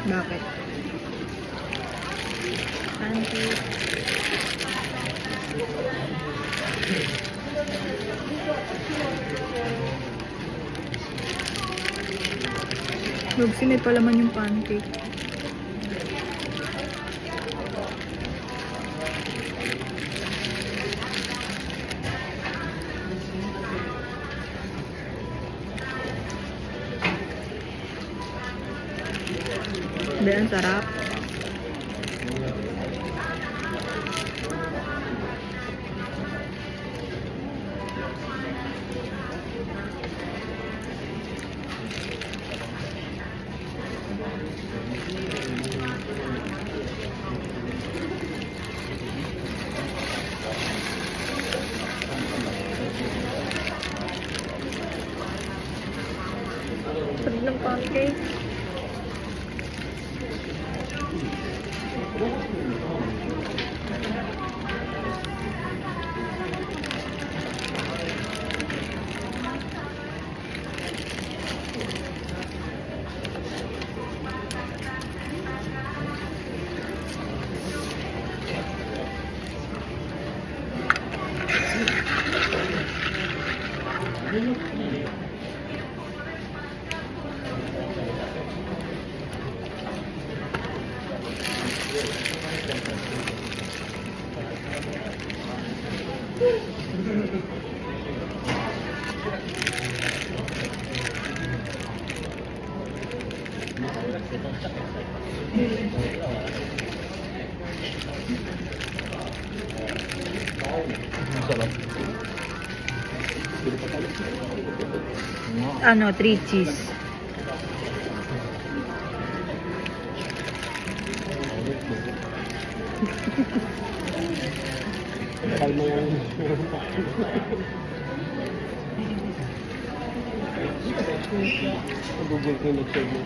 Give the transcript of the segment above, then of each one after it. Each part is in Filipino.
Bakit? Pancake. Lugsin, may palaman yung pancake. Hindi, ang sarap. Sarap ng pancake. Ano, 3 cheese. Kalma yan. Google ko yung nag-share mo.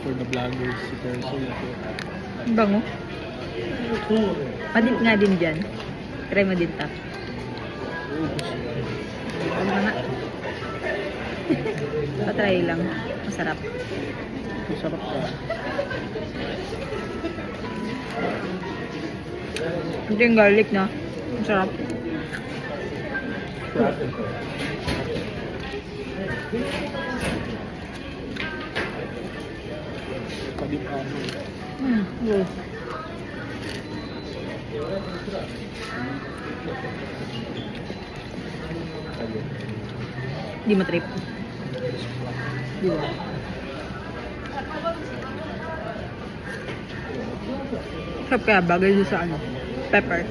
For the vloggers, si Perso. Bango. Madip nga din dyan. Try mo din ta. Ano nga? Patry lang. Masarap. Masarap ka. Ito yung garlic, no? Masarap. Kadip ako. Wow. Di matrip. Di ba? Sarap kaya bagay doon sa ano? Pepper.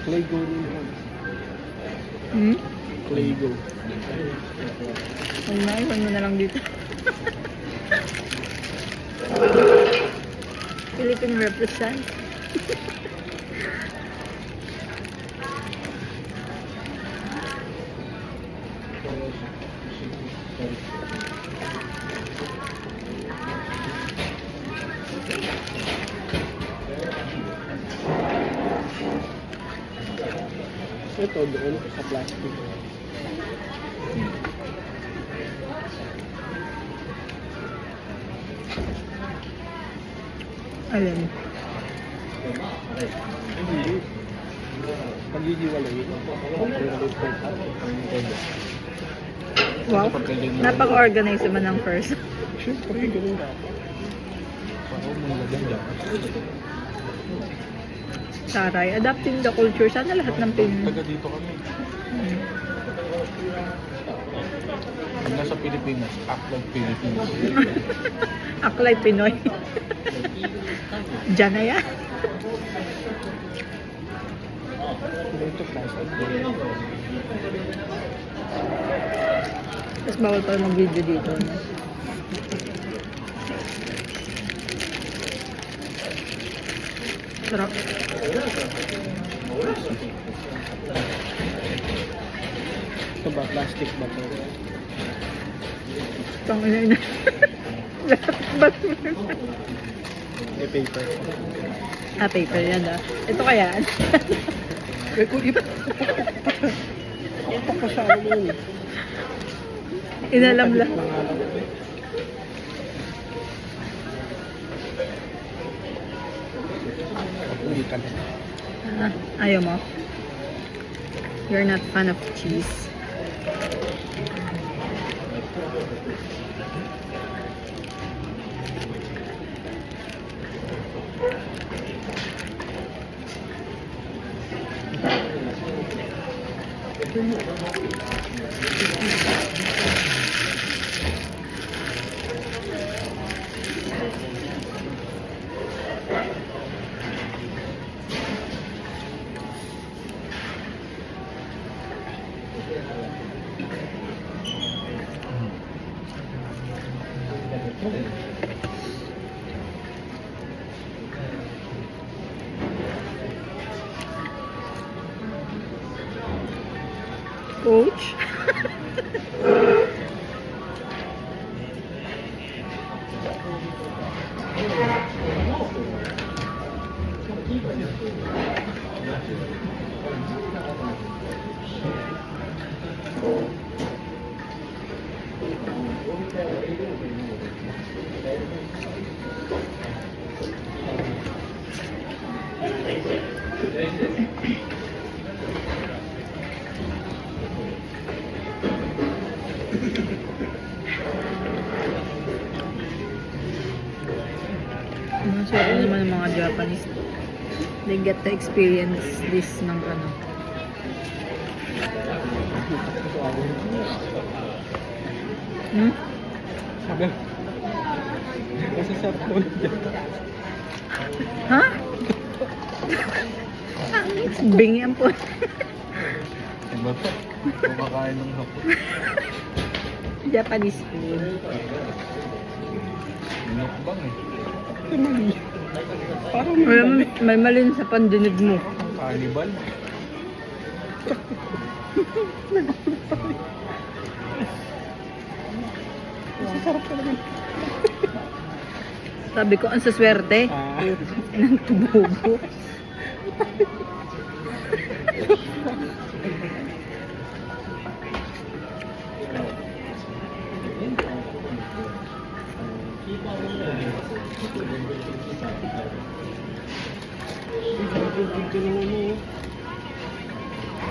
Claygo rin yan. Claygo. Ay na, iwan mo na lang dito. Philippine represent. Ito doon sa plastic. Alin? Hindi. Pag-iiwalay yun. Wow. Napaka-organize naman ng first. Siyempre, ganun dapat. Parang mga ganda. Taray, adapting the culture. Sana lahat ng Taga dito kami. Pag nasa Pilipinas, act like Pilipinas. Aklay Pinoy. Diyan na yan. Ito plastic. Tapos bawal pa mag-video dito. No? Sarap. ba? Plastic ba to? Tangina na. Ba't Eh, paper. paper yan ah. Ito kaya? Eh, kung iba. Ipak pa sa ano yun eh. Inalam lang. Hindi ka na. Ayaw mo? You're not fan of cheese. Coach? Masarap naman ng mga Japanese. They get to experience this ng ano. Hmm? Sabi. Masasarap mo dyan. Ha? Bingi ang po. Iba to. Kumakain ng hapon. Japanese food. Minukbang eh. Mali. Parang May malin sa pandinig mo. Cannibal. masasarap talaga. Sabi ko, ang saswerte. Nang tubugo.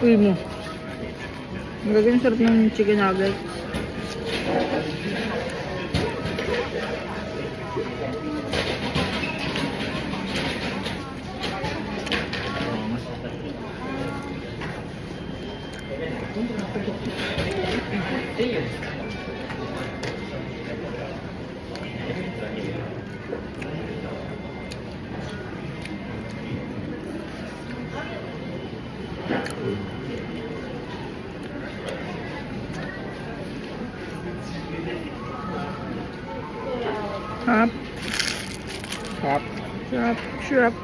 Uy mo. Ang gagawin sarap ng chicken nuggets. Sarap. Sarap. Sarap. Sarap.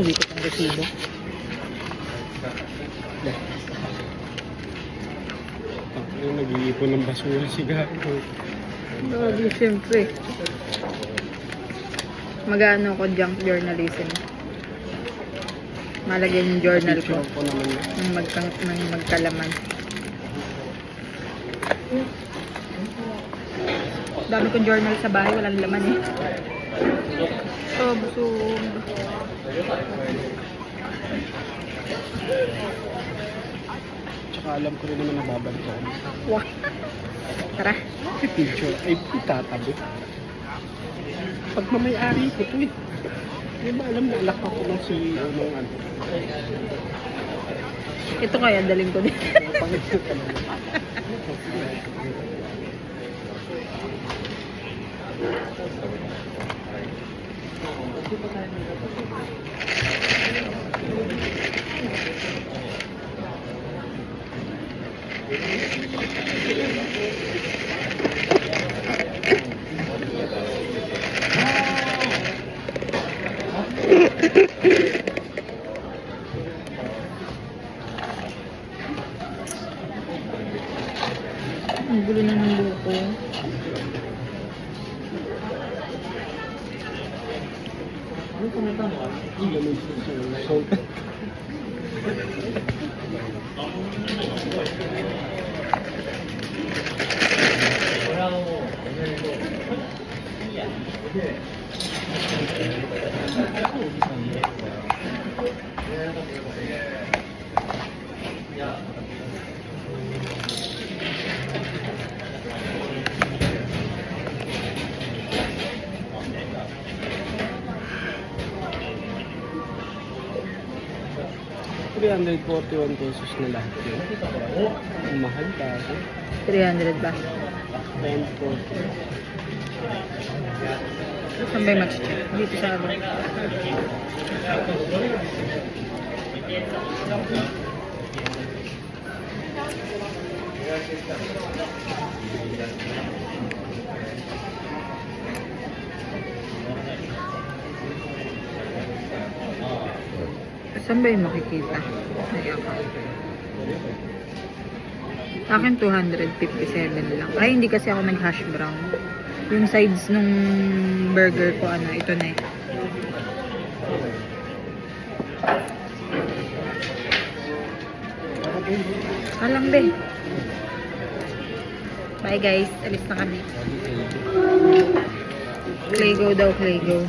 Uwi ko pang resibo. Yung nag-iipon ng basura si Gago. Grabe, siyempre. Mag-ano ko junk journalism. Malagyan yung journal ko. Picture ko naman yun. Ng magkalaman. Dami kong journal sa bahay, walang laman eh. So, busog. Tsaka alam ko rin naman nababalik ako. Wow. Tara. Picture ay itatabi. Pag mamay-ari ko to eh. Hindi ba alam na alak ako ng CEO ng ano? Ito kaya, daling ko din. Pangit ka naman. Ang gulo na ng buko. So, ₱341 na lahat yun. Ang mahal kasi. 300 ba? 940. Saan ba yung mag-check? Dito sa ano? Saan ba yung makikita? Ay, ako. Sa akin, 257 lang. Ay, hindi kasi ako nag-hash brown. Yung sides nung burger ko, ano, ito na eh. Alam be. Bye guys. Alis na kami. Claygo daw, Claygo.